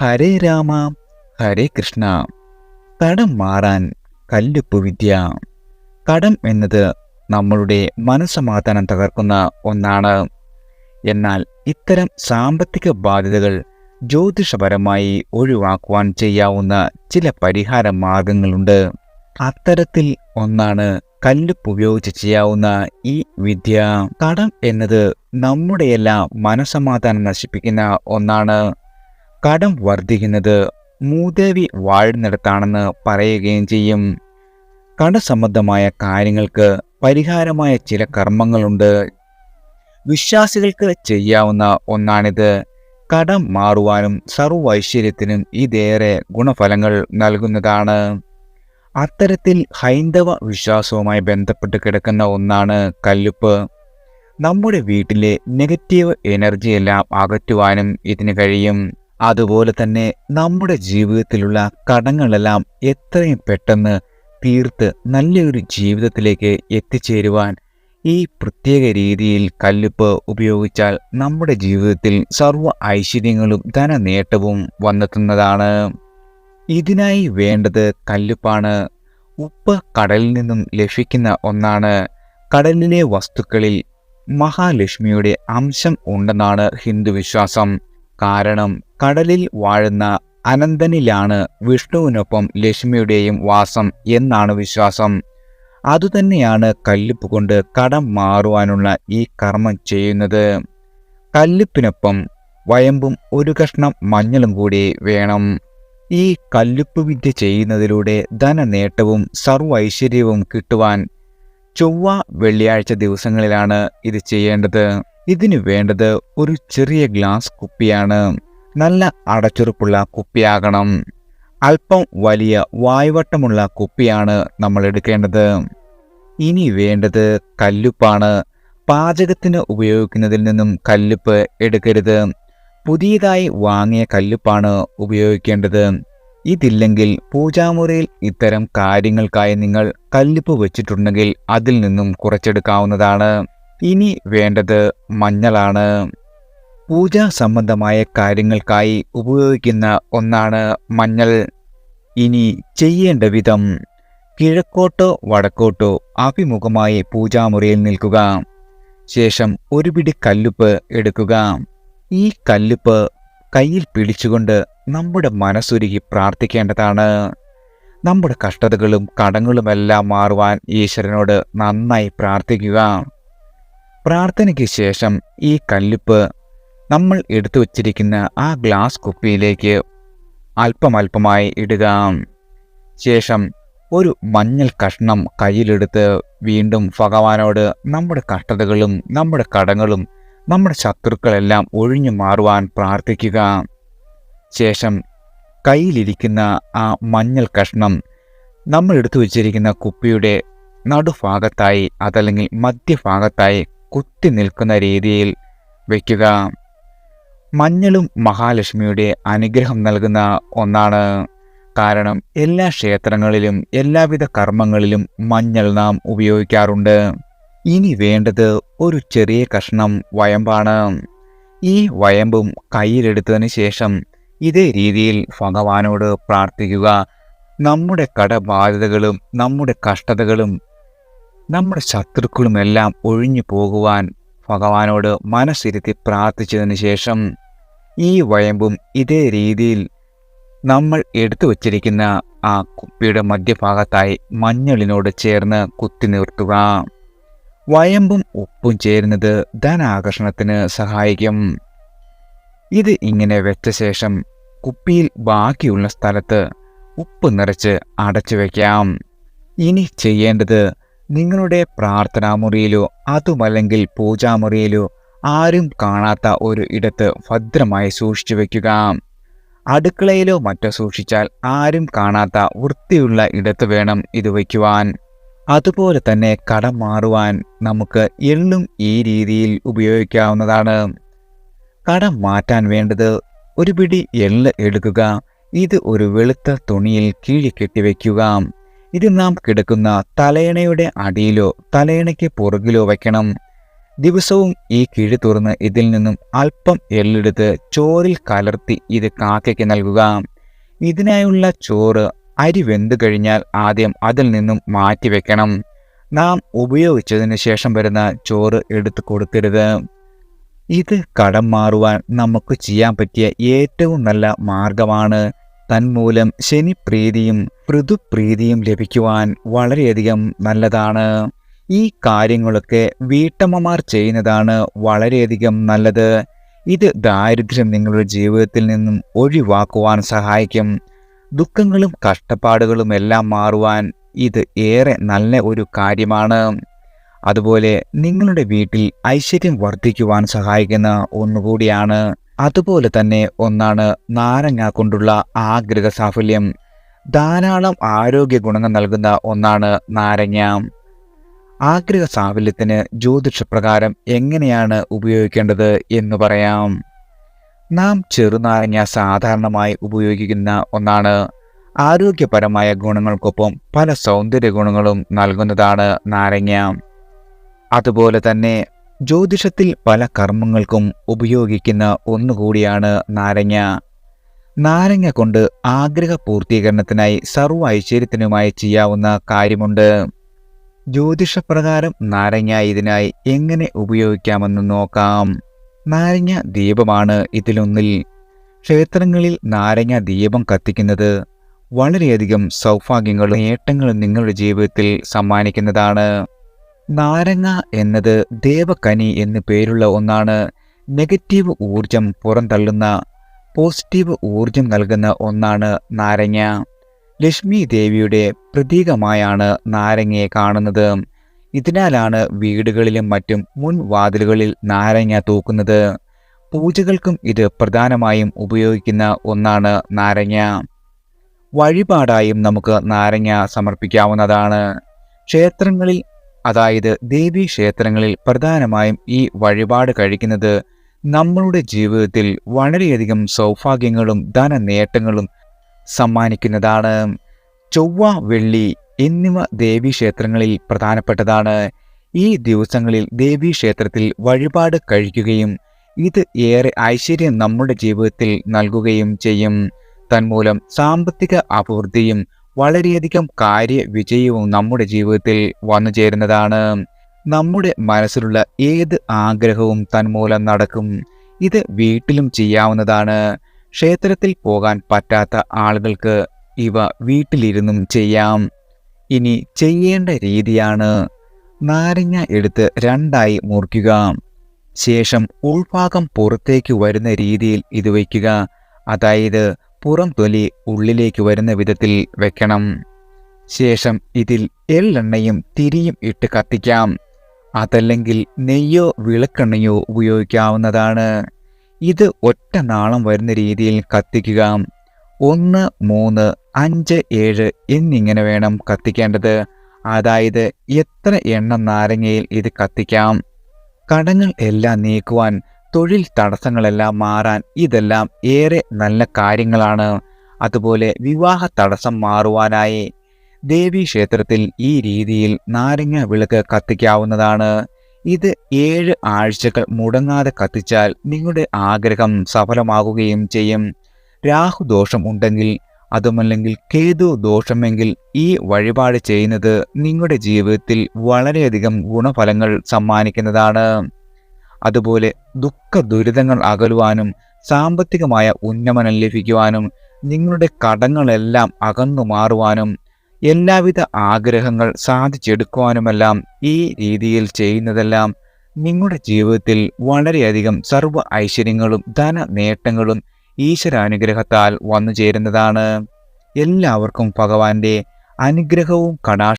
ഹരേ രാമ ഹരേ കൃഷ്ണ. കടം മാറാൻ കല്ലുപ്പ് വിദ്യ. കടം എന്നത് നമ്മളുടെ മനസ്സമാധാനം തകർക്കുന്ന ഒന്നാണ്. എന്നാൽ ഇത്തരം സാമ്പത്തിക ബാധ്യതകൾ ജ്യോതിഷപരമായി ഒഴിവാക്കുവാൻ ചെയ്യാവുന്ന ചില പരിഹാര മാർഗങ്ങളുണ്ട്. അത്തരത്തിൽ ഒന്നാണ് കല്ലുപ്പ് ഉപയോഗിച്ച് ചെയ്യാവുന്ന ഈ വിദ്യ. കടം എന്നത് നമ്മുടെയെല്ലാം മനസ്സമാധാനം നശിപ്പിക്കുന്ന ഒന്നാണ്. കടം വർദ്ധിക്കുന്നത് മൂദേവി വാഴുന്നിടത്താണെന്ന് പറയുകയും ചെയ്യും. കടസംബന്ധമായ കാര്യങ്ങൾക്ക് പരിഹാരമായ ചില കർമ്മങ്ങളുണ്ട്. വിശ്വാസികൾക്ക് ചെയ്യാവുന്ന ഒന്നാണിത്. കടം മാറുവാനും സർവ്വൈശ്വര്യത്തിനും ഇതേറെ ഗുണഫലങ്ങൾ നൽകുന്നതാണ്. അത്തരത്തിൽ ഹൈന്ദവ വിശ്വാസവുമായി ബന്ധപ്പെട്ട് കിടക്കുന്ന ഒന്നാണ് കല്ലുപ്പ്. നമ്മുടെ വീട്ടിലെ നെഗറ്റീവ് എനർജിയെല്ലാം അകറ്റുവാനും ഇതിന് കഴിയും. അതുപോലെ തന്നെ നമ്മുടെ ജീവിതത്തിലുള്ള കടങ്ങളെല്ലാം എത്രയും പെട്ടെന്ന് തീർത്ത് നല്ലൊരു ജീവിതത്തിലേക്ക് എത്തിച്ചേരുവാൻ ഈ പ്രത്യേക രീതിയിൽ കല്ലുപ്പ് ഉപയോഗിച്ചാൽ നമ്മുടെ ജീവിതത്തിൽ സർവ്വ ഐശ്വര്യങ്ങളും ധനനേട്ടവും വന്നെത്തുന്നതാണ്. ഇതിനായി വേണ്ടത് കല്ലുപ്പാണ്. ഉപ്പ് കടലിൽ നിന്നും ലഭിക്കുന്ന ഒന്നാണ്. കടലിലെ വസ്തുക്കളിൽ മഹാലക്ഷ്മിയുടെ അംശം ഉണ്ടെന്നാണ് ഹിന്ദു വിശ്വാസം. കാരണം കടലിൽ വാഴുന്ന അനന്തനിലാണ് വിഷ്ണുവിനൊപ്പം ലക്ഷ്മിയുടെയും വാസം എന്നാണ് വിശ്വാസം. അതുതന്നെയാണ് കല്ലുപ്പ് കൊണ്ട് കടം മാറുവാനുള്ള ഈ കർമ്മം ചെയ്യുന്നത്. കല്ലുപ്പിനൊപ്പം വയമ്പും ഒരു കഷ്ണം മഞ്ഞളും കൂടി വേണം. ഈ കല്ലുപ്പ് വിദ്യ ചെയ്യുന്നതിലൂടെ ധനനേട്ടവും സർവ്വൈശ്വര്യവും കിട്ടുവാൻ ചൊവ്വ വെള്ളിയാഴ്ച ദിവസങ്ങളിലാണ് ഇത് ചെയ്യേണ്ടത്. ഇതിനു വേണ്ടത് ഒരു ചെറിയ ഗ്ലാസ് കുപ്പിയാണ്. നല്ല അടച്ചുറപ്പുള്ള കുപ്പിയാകണം. അല്പം വലിയ വായ്വട്ടമുള്ള കുപ്പിയാണ് നമ്മൾ എടുക്കേണ്ടത്. ഇനി വേണ്ടത് കല്ലുപ്പാണ്. പാചകത്തിന് ഉപയോഗിക്കുന്നതിൽ നിന്നും കല്ലുപ്പ് എടുക്കരുത്. പുതിയതായി വാങ്ങിയ കല്ലുപ്പാണ് ഉപയോഗിക്കേണ്ടത്. ഇതില്ലെങ്കിൽ പൂജാമുറിയിൽ ഇത്തരം കാര്യങ്ങൾക്കായി നിങ്ങൾ കല്ലുപ്പ് വെച്ചിട്ടുണ്ടെങ്കിൽ അതിൽ നിന്നും കുറച്ചെടുക്കാവുന്നതാണ്. ഇനി വേണ്ടത് മഞ്ഞളാണ്. പൂജാ സംബന്ധമായ കാര്യങ്ങൾക്കായി ഉപയോഗിക്കുന്ന ഒന്നാണ് മഞ്ഞൾ. ഇനി ചെയ്യേണ്ട വിധം: കിഴക്കോട്ടോ വടക്കോട്ടോ അഭിമുഖമായി പൂജാമുറിയിൽ നിൽക്കുക. ശേഷം ഒരു പിടി കല്ലുപ്പ് എടുക്കുക. ഈ കല്ലുപ്പ് കയ്യിൽ പിടിച്ചുകൊണ്ട് നമ്മുടെ മനസ്സുരുകി പ്രാർത്ഥിക്കേണ്ടതാണ്. നമ്മുടെ കഷ്ടതകളും കടങ്ങളുമെല്ലാം മാറുവാൻ ഈശ്വരനോട് നന്നായി പ്രാർത്ഥിക്കുക. പ്രാർത്ഥനയ്ക്ക് ശേഷം ഈ കല്ലുപ്പ് നമ്മൾ എടുത്തു വച്ചിരിക്കുന്ന ആ ഗ്ലാസ് കുപ്പിയിലേക്ക് അല്പമല്പമായി ഇടുക. ശേഷം ഒരു മഞ്ഞൾ കഷ്ണം കയ്യിലെടുത്ത് വീണ്ടും ഭഗവാനോട് നമ്മുടെ കഷ്ടതകളും നമ്മുടെ കടങ്ങളും നമ്മുടെ ശത്രുക്കളെല്ലാം ഒഴിഞ്ഞു മാറുവാൻ പ്രാർത്ഥിക്കുക. ശേഷം കയ്യിലിരിക്കുന്ന ആ മഞ്ഞൾ കഷ്ണം നമ്മൾ എടുത്തു വച്ചിരിക്കുന്ന കുപ്പിയുടെ നടുഭാഗത്തായി അതല്ലെങ്കിൽ മധ്യഭാഗത്തായി കുത്തി നിൽക്കുന്ന രീതിയിൽ വയ്ക്കുക. മഞ്ഞളും മഹാലക്ഷ്മിയുടെ അനുഗ്രഹം നൽകുന്ന ഒന്നാണ്. കാരണം എല്ലാ ക്ഷേത്രങ്ങളിലും എല്ലാവിധ കർമ്മങ്ങളിലും മഞ്ഞൾ നാം ഉപയോഗിക്കാറുണ്ട്. ഇനി വേണ്ടത് ഒരു ചെറിയ കഷ്ണം വയമ്പാണ്. ഈ വയമ്പും കയ്യിലെടുത്തതിന് ശേഷം ഇതേ രീതിയിൽ ഭഗവാനോട് പ്രാർത്ഥിക്കുക. നമ്മുടെ കടബാധ്യതകളും നമ്മുടെ കഷ്ടതകളും നമ്മുടെ ശത്രുക്കളുമെല്ലാം ഒഴിഞ്ഞു പോകുവാൻ ഭഗവാനോട് മനസ്സിരുത്തി പ്രാർത്ഥിച്ചതിന് ശേഷം ഈ വയമ്പും ഇതേ രീതിയിൽ നമ്മൾ എടുത്തു വച്ചിരിക്കുന്ന ആ കുപ്പിയുടെ മധ്യഭാഗത്തായി മഞ്ഞളിനോട് ചേർന്ന് കുത്തി നിർത്തുക. വയമ്പും ഉപ്പും ചേരുന്നത് ധനാകർഷണത്തിന് സഹായിക്കും. ഇത് ഇങ്ങനെ വെച്ച ശേഷം കുപ്പിയിൽ ബാക്കിയുള്ള സ്ഥലത്ത് ഉപ്പ് നിറച്ച് അടച്ചു വയ്ക്കാം. ഇനി ചെയ്യേണ്ടത് നിങ്ങളുടെ പ്രാർത്ഥനാമുറിയിലോ അതുമല്ലെങ്കിൽ പൂജാമുറിയിലോ ആരും കാണാത്ത ഒരു ഇടത്ത് ഭദ്രമായി സൂക്ഷിച്ചു വയ്ക്കുക. അടുക്കളയിലോ മറ്റോ സൂക്ഷിച്ചാൽ ആരും കാണാത്ത വൃത്തിയുള്ള ഇടത്ത് വേണം ഇത് വയ്ക്കുവാൻ. അതുപോലെ തന്നെ കടം മാറുവാൻ നമുക്ക് എള്ളും ഈ രീതിയിൽ ഉപയോഗിക്കാവുന്നതാണ്. കടം മാറ്റാൻ വേണ്ടത് ഒരു പിടി എള്ള് എടുക്കുക. ഇത് ഒരു വെളുത്ത തുണിയിൽ കീഴിക്കെട്ടി വയ്ക്കുക. ഇത് നാം കിടക്കുന്ന തലയണയുടെ അടിയിലോ തലയണയ്ക്ക് പുറകിലോ വയ്ക്കണം. ദിവസവും ഈ കിഴി തുറന്ന് ഇതിൽ നിന്നും അല്പം എള്ളെടുത്ത് ചോറിൽ കലർത്തി ഇത് കാക്കയ്ക്ക് നൽകുക. ഇതിനായുള്ള ചോറ് അരി വെന്തു കഴിഞ്ഞാൽ ആദ്യം അതിൽ നിന്നും മാറ്റിവെക്കണം. നാം ഉപയോഗിച്ചതിന് ശേഷം വരുന്ന ചോറ് എടുത്തു കൊടുക്കരുത്. ഇത് കടം മാറുവാൻ നമുക്ക് ചെയ്യാൻ പറ്റിയ ഏറ്റവും നല്ല മാർഗമാണ്. തന്മൂലം ശനിപ്രീതിയും പൃഥുപ്രീതിയും ലഭിക്കുവാൻ വളരെയധികം നല്ലതാണ്. ഈ കാര്യങ്ങളൊക്കെ വീട്ടമ്മമാർ ചെയ്യുന്നതാണ് വളരെയധികം നല്ലത്. ഇത് ദാരിദ്ര്യം നിങ്ങളുടെ ജീവിതത്തിൽ നിന്നും ഒഴിവാക്കുവാൻ സഹായിക്കും. ദുഃഖങ്ങളും കഷ്ടപ്പാടുകളും എല്ലാം മാറുവാൻ ഇത് ഏറെ നല്ല ഒരു കാര്യമാണ്. അതുപോലെ നിങ്ങളുടെ വീട്ടിൽ ഐശ്വര്യം വർദ്ധിക്കുവാൻ സഹായിക്കുന്ന ഒന്നുകൂടിയാണ്. അതുപോലെ തന്നെ ഒന്നാണ് നാരങ്ങ കൊണ്ടുള്ള ആഗ്രഹ സാഫല്യം. ധാരാളം ആരോഗ്യ ഗുണങ്ങൾ നൽകുന്ന ഒന്നാണ് നാരങ്ങ. ആഗ്രഹ സാഫല്യത്തിന് ജ്യോതിഷപ്രകാരം എങ്ങനെയാണ് ഉപയോഗിക്കേണ്ടത് എന്ന് പറയാം. നാം ചെറുനാരങ്ങ സാധാരണമായി ഉപയോഗിക്കുന്ന ഒന്നാണ്. ആരോഗ്യപരമായ ഗുണങ്ങൾക്കൊപ്പം പല സൗന്ദര്യ ഗുണങ്ങളും നൽകുന്നതാണ് നാരങ്ങ. അതുപോലെ തന്നെ ജ്യോതിഷത്തിൽ പല കർമ്മങ്ങൾക്കും ഉപയോഗിക്കുന്ന ഒന്നുകൂടിയാണ് നാരങ്ങ. നാരങ്ങ കൊണ്ട് ആഗ്രഹ പൂർത്തീകരണത്തിനായി സർവ്വ ഐശ്വര്യത്തിനുമായി ചെയ്യാവുന്ന കാര്യമുണ്ട്. ജ്യോതിഷപ്രകാരം നാരങ്ങ ഇതിനായി എങ്ങനെ ഉപയോഗിക്കാമെന്ന് നോക്കാം. നാരങ്ങ ദീപമാണ് ഇതിലൊന്നിൽ. ക്ഷേത്രങ്ങളിൽ നാരങ്ങ ദീപം കത്തിക്കുന്നത് വളരെയധികം സൗഭാഗ്യങ്ങളും നേട്ടങ്ങളും നിങ്ങളുടെ ജീവിതത്തിൽ സമ്മാനിക്കുന്നതാണ്. നാരങ്ങ എന്നത് ദേവകനി എന്നു പേരുള്ള ഒന്നാണ്. നെഗറ്റീവ് ഊർജം പുറന്തള്ളുന്ന പോസിറ്റീവ് ഊർജം നൽകുന്ന ഒന്നാണ് നാരങ്ങ. ലക്ഷ്മി ദേവിയുടെ പ്രതീകമായാണ് നാരങ്ങയെ കാണുന്നത്. ഇതിനാലാണ് വീടുകളിലും മറ്റും മുൻവാതിലുകളിൽ നാരങ്ങ തൂക്കുന്നത്. പൂജകൾക്കും ഇത് പ്രധാനമായും ഉപയോഗിക്കുന്ന ഒന്നാണ് നാരങ്ങ. വഴിപാടായും നമുക്ക് നാരങ്ങ സമർപ്പിക്കാവുന്നതാണ്. ക്ഷേത്രങ്ങളിൽ, അതായത് ദേവീ ക്ഷേത്രങ്ങളിൽ പ്രധാനമായും ഈ വഴിപാട് കഴിക്കുന്നത് നമ്മളുടെ ജീവിതത്തിൽ വളരെയധികം സൗഭാഗ്യങ്ങളും ധനനേട്ടങ്ങളും സമ്മാനിക്കുന്നതാണ്. ചൊവ്വ, വെള്ളി എന്നിവ ദേവീക്ഷേത്രങ്ങളിൽ പ്രധാനപ്പെട്ടതാണ്. ഈ ദിവസങ്ങളിൽ ദേവീക്ഷേത്രത്തിൽ വഴിപാട് കഴിക്കുകയും ഇത് ഏറെ ഐശ്വര്യം നമ്മുടെ ജീവിതത്തിൽ നൽകുകയും ചെയ്യും. തന്മൂലം സാമ്പത്തിക അഭിവൃദ്ധിയും വളരെയധികം കാര്യവിജയവും നമ്മുടെ ജീവിതത്തിൽ വന്നു ചേരുന്നതാണ്. നമ്മുടെ മനസ്സിലുള്ള ഏത് ആഗ്രഹവും തന്മൂലം നടക്കും. ഇത് വീട്ടിലും ചെയ്യാവുന്നതാണ്. ക്ഷേത്രത്തിൽ പോകാൻ പറ്റാത്ത ആളുകൾക്ക് ഇവ വീട്ടിലിരുന്നും ചെയ്യാം. ഇനി ചെയ്യേണ്ട രീതിയാണ്: നാരങ്ങ എടുത്ത് രണ്ടായി മുറിക്കുക. ശേഷം ഉൾഭാഗം പുറത്തേക്ക് വരുന്ന രീതിയിൽ ഇത് വയ്ക്കുക. അതായത് പുറം തൊലി ഉള്ളിലേക്ക് വരുന്ന വിധത്തിൽ വെക്കണം. ശേഷം ഇതിൽ എള്ളെണ്ണയും തിരിയും ഇട്ട് കത്തിക്കാം. അതല്ലെങ്കിൽ നെയ്യോ വിളക്കെണ്ണയോ ഉപയോഗിക്കാവുന്നതാണ്. ഇത് ഒറ്റ നാളം വരുന്ന രീതിയിൽ കത്തിക്കുക. 1, 3, 5, 7 എന്നിങ്ങനെ വേണം കത്തിക്കേണ്ടത്. അതായത് എത്ര എണ്ണം നാരങ്ങയിൽ ഇത് കത്തിക്കാം. കടങ്ങൾ എല്ലാം നീക്കുവാൻ, തൊഴിൽ തടസ്സങ്ങളെല്ലാം മാറാൻ ഇതെല്ലാം ഏറെ നല്ല കാര്യങ്ങളാണ്. അതുപോലെ വിവാഹ തടസ്സം മാറുവാനായി ദേവീക്ഷേത്രത്തിൽ ഈ രീതിയിൽ നാരങ്ങ വിളക്ക് കത്തിക്കാവുന്നതാണ്. ഇത് 7 ആഴ്ചകൾ മുടങ്ങാതെ കത്തിച്ചാൽ നിങ്ങളുടെ ആഗ്രഹം സഫലമാകുകയും ചെയ്യും. രാഹുദോഷം ഉണ്ടെങ്കിൽ, അതുമല്ലെങ്കിൽ കേതു ദോഷമെങ്കിൽ ഈ വഴിപാട് ചെയ്യുന്നത് നിങ്ങളുടെ ജീവിതത്തിൽ വളരെയധികം ഗുണഫലങ്ങൾ സമ്മാനിക്കുന്നതാണ്. അതുപോലെ ദുഃഖ ദുരിതങ്ങൾ അകലുവാനും സാമ്പത്തികമായ ഉന്നമനം ലഭിക്കുവാനും നിങ്ങളുടെ കടങ്ങളെല്ലാം അകന്നു മാറുവാനും എല്ലാവിധ ആഗ്രഹങ്ങൾ സാധിച്ചെടുക്കുവാനുമെല്ലാം ഈ രീതിയിൽ ചെയ്യുന്നതെല്ലാം നിങ്ങളുടെ ജീവിതത്തിൽ വളരെയധികം സർവ്വ ഐശ്വര്യങ്ങളും ധന നേട്ടങ്ങളും ഈശ്വരാനുഗ്രഹത്താൽ വന്നു ചേരുന്നതാണ്. എല്ലാവർക്കും ഭഗവാന്റെ അനുഗ്രഹവും കടാക്ഷ